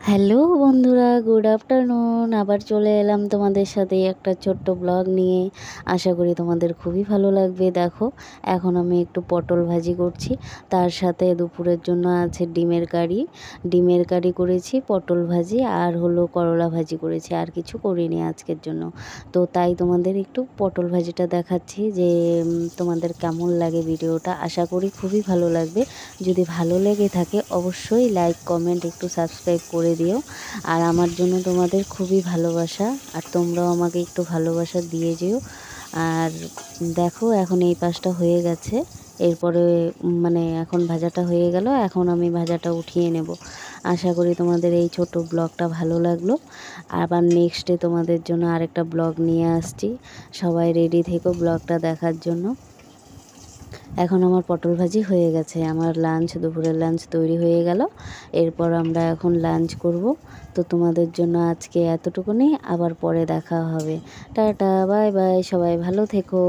Hello বন্ধুরা, good afternoon. আবার চলে এলাম তোমাদের সাথে একটা ছোট্ট ব্লগ নিয়ে। আশা করি তোমাদের খুবই ভালো লাগবে। দেখো, এখন আমি একটু পটল ভাজি করছি, তার সাথে দুপুরের জন্য আছে ডিমের কারি করেছি, পটল ভাজি আর হলো করলা ভাজি করেছি, আর কিছু করিনি আজকের জন্য। তো তাই তোমাদের একটু পটল ভাজিটা দেখাচ্ছি যে তোমাদের কেমন লাগে ভিডিওটা। আশা করি খুবই ভালো লাগবে। যদি ভালো লেগে থাকে অবশ্যই লাইক, কমেন্ট, একটু সাবস্ক্রাইব করে দিও। আর আমার জন্য তোমাদের খুবই ভালোবাসা, আর তোমরাও আমাকে একটু ভালোবাসা দিয়ে যেও। আর দেখো, এখন এই পাশটা হয়ে গেছে, এরপরে এখন ভাজাটা হয়ে গেল, এখন আমি ভাজাটা উঠিয়ে নেব। আশা করি তোমাদের এই ছোট ব্লগটা ভালো লাগলো। আবার নেক্সটে তোমাদের জন্য আরেকটা ব্লগ নিয়ে আসছি। সবাই রেডি থেকো ব্লগটা দেখার জন্য। এখন আমার পটল ভাজি হয়ে গেছে, আমার দুপুরের লাঞ্চ তৈরি হয়ে গেল। এরপর আমরা এখন লাঞ্চ করব। তো তোমাদের জন্য আজকে এতটুকুনি, আবার পরে দেখা হবে। টাটা, বাই বাই, সবাই ভালো থেকো।